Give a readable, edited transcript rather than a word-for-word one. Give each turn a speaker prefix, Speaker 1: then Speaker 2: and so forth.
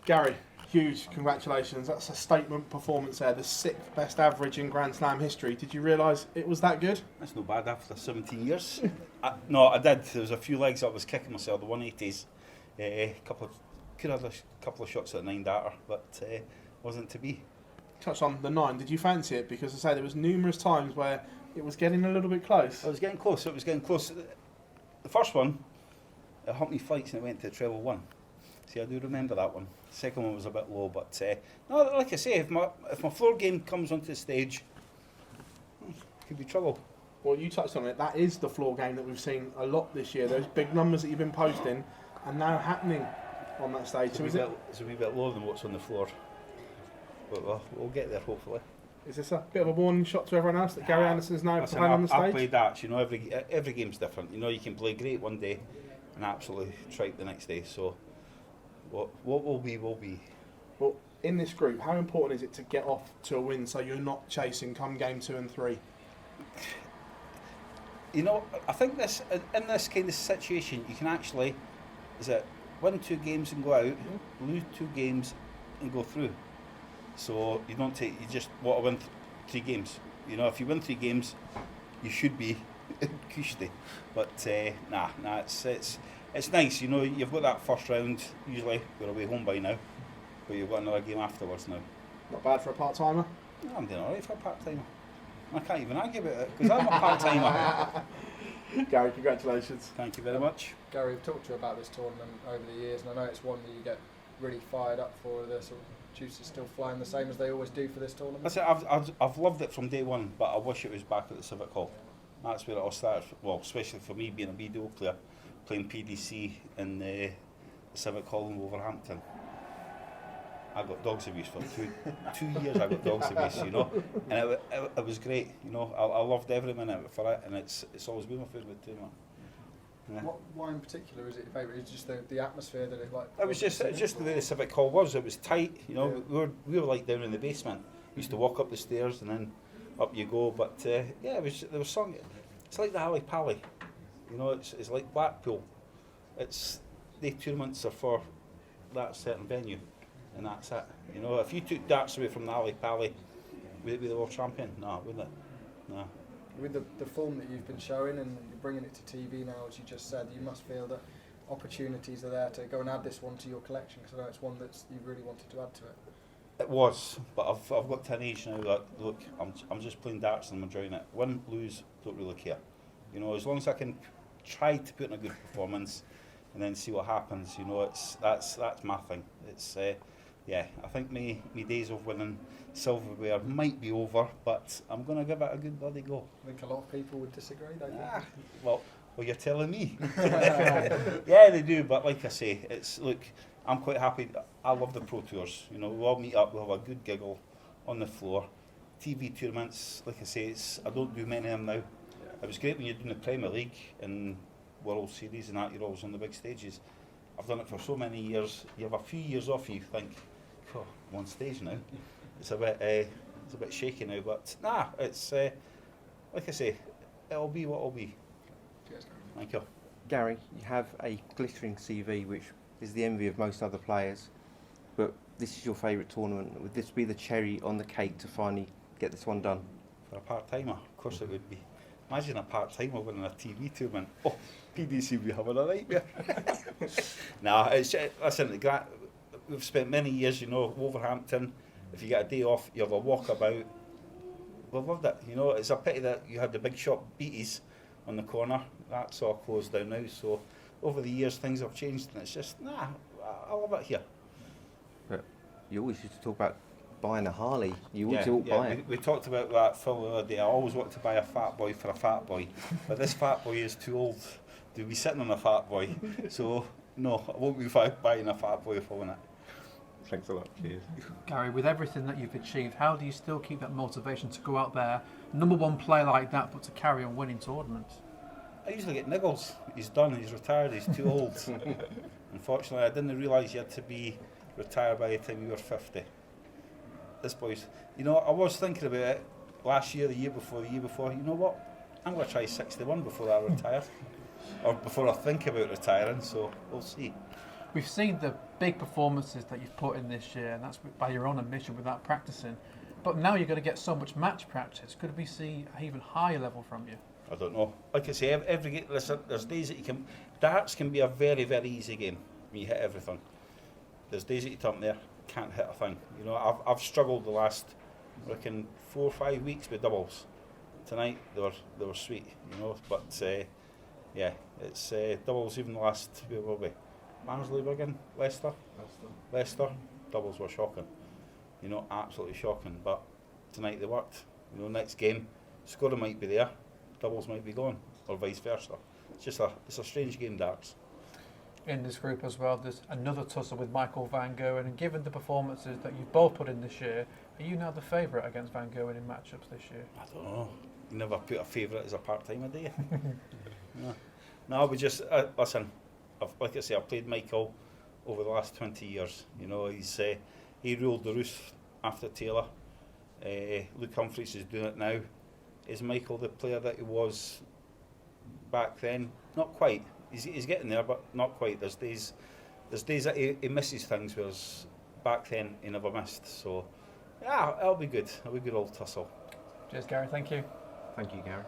Speaker 1: Gary, huge congratulations. That's a statement performance there. The 6th best average in Grand Slam history. Did you realise it was that good?
Speaker 2: That's not bad after 17 years. No, I did. There was a few legs I was kicking myself, the 180s. Could have had a couple of shots at 9-darter, but wasn't to be.
Speaker 1: Touched on the 9. Did you fancy it? Because I say there was numerous times where it was getting a little bit close.
Speaker 2: It was getting close. It was getting close. The first one, it humped me flights and it went to treble 1. See, I do remember that one. The second one was a bit low, but no, like I say, if my floor game comes onto the stage, could be trouble.
Speaker 1: Well, you touched on it. That is the floor game that we've seen a lot this year. Those big numbers that you've been posting are now happening on that stage.
Speaker 2: It's a wee bit lower than what's on the floor, but we'll get there hopefully.
Speaker 1: Is this a bit of a warning shot to everyone else that Gary Anderson's now playing on the stage?
Speaker 2: I've played darts. You know, every game's different. You know, you can play great one day and absolutely tripe the next day. So. What will be, will be.
Speaker 1: Well, in this group, how important is it to get off to a win so you're not chasing come game 2 and 3?
Speaker 2: You know, I think in this kind of situation, you can actually, win 2 games and go out, lose 2 games and go through. So you just want to win 3 games. You know, if you win 3 games, you should be cushy. But nah, it's nice, you know, you've got that first round, usually we're away home by now, but you've got another game afterwards now.
Speaker 1: Not bad for a part-timer?
Speaker 2: No, I'm doing alright for a part-timer. I can't even argue about it, because I'm a part-timer.
Speaker 1: Gary, congratulations.
Speaker 2: Thank you very much.
Speaker 3: Gary, we've talked to you about this tournament over the years, and I know it's one that you get really fired up for. The sort of juices still flying the same as they always do for this tournament?
Speaker 2: Listen, I've loved it from day one, but I wish it was back at the Civic Hall. That's where it all started, well, especially for me being a BDO player, playing PDC in the Civic Hall in Wolverhampton. I got dogs abuse for 2 years. I got dogs abuse, you know, and it was great, you know. I loved every minute for it, and it's always been my favourite tournament. Yeah.
Speaker 3: Why in particular is it your favourite? Is it just the atmosphere that it like?
Speaker 2: It was just the way the Civic Hall was. It was tight, you know. Yeah. We were like down in the basement. We used to walk up the stairs and then up you go. But yeah, there was something. It's like the Ali Pally, you know. It's like Blackpool. The tournaments are for that certain venue, and that's it. You know, if you took darts away from the Ali Pally, would it be the world champion? No, wouldn't it? No.
Speaker 3: With the form that you've been showing and you're bringing it to TV now, as you just said, you must feel that opportunities are there to go and add this one to your collection, because I know it's one that you really wanted to add to it.
Speaker 2: It was, but I've got to an age now that, look, I'm just playing darts and I'm enjoying it. Win, lose, don't really care. You know, as long as I can try to put in a good performance and then see what happens, you know, that's my thing. It's yeah, I think my days of winning silverware might be over, but I'm going to give it a good bloody go.
Speaker 3: I think a lot of people would disagree, don't you?
Speaker 2: Well, you're telling me. Yeah, they do, but like I say, look, I'm quite happy. I love the Pro Tours. You know, we'll all meet up, we'll have a good giggle on the floor. TV tournaments, like I say, I don't do many of them now. Yeah. It was great when you're doing the Premier League and World Series and that, you're always on the big stages. I've done it for so many years. You have a few years off, you think, oh, I'm on stage now. It's a bit shaky now, but nah, it's like I say, it'll be what it'll be.
Speaker 3: Cheers,
Speaker 2: thank you.
Speaker 4: Gary, you have a glittering CV which is the envy of most other players, but this is your favourite tournament. Would this be the cherry on the cake to finally get this one done?
Speaker 2: For a part-timer, of course it would be. Imagine a part-timer winning a TV tournament. Oh, PDC would be having a nightmare. Nah, listen, we've spent many years, you know, Wolverhampton. If you get a day off, you have a walkabout. We've loved it. You know, it's a pity that you had the big shop Beaties on the corner. That's all closed down now. So over the years, things have changed, and it's just, nah, I love it here.
Speaker 4: But you always used to talk about buying a Harley. You always walk by it.
Speaker 2: We talked about that Phil the other day. I always want to buy a fat boy for a fat boy, but this fat boy is too old to be sitting on a fat boy. So no, I won't be buying a fat boy if I win it.
Speaker 4: Thanks a lot. Cheers.
Speaker 5: Gary, with everything that you've achieved, how do you still keep that motivation to go out there, number one player like that, but to carry on winning tournaments?
Speaker 2: I usually get niggles. He's done, he's retired, he's too old. Unfortunately, I didn't realise you had to be retired by the time you were 50. This boy's, you know, I was thinking about it last year, the year before, you know what? I'm going to try 61 before I retire. Or before I think about retiring, so we'll see.
Speaker 5: We've seen the big performances that you've put in this year, and that's by your own admission without practicing. But now you're going to get so much match practice. Could we see an even higher level from you?
Speaker 2: I don't know. Like I say, every game, listen, there's days that you can. Darts can be a very, very easy game when you hit everything. There's days that you turn there, can't hit a thing. You know, I've struggled the last, I reckon, 4 or 5 weeks with doubles. Tonight they were sweet, you know. But yeah, it's doubles. Even the last, where were we? Barnsley, Wigan, Leicester. Doubles were shocking. You know, absolutely shocking. But tonight they worked. You know, next game, scoring might be there, doubles might be gone, or vice versa. It's a strange game, darts.
Speaker 5: In this group as well, there's another tussle with Michael Van Gogh, and given the performances that you've both put in this year, are you now the favourite against Van Gogh in matchups this year?
Speaker 2: I don't know. You never put a favourite as a part-timer, do you? No, we just listen. Like I say, I've played Michael over the last 20 years. You know, he ruled the roost after Taylor. Luke Humphries is doing it now. Is Michael the player that he was back then? Not quite. He's getting there, but not quite. There's days that he misses things, whereas back then he never missed. So, yeah, it'll be good. It'll be a good old tussle.
Speaker 5: Cheers, Gary. Thank you.
Speaker 4: Thank you, Gary.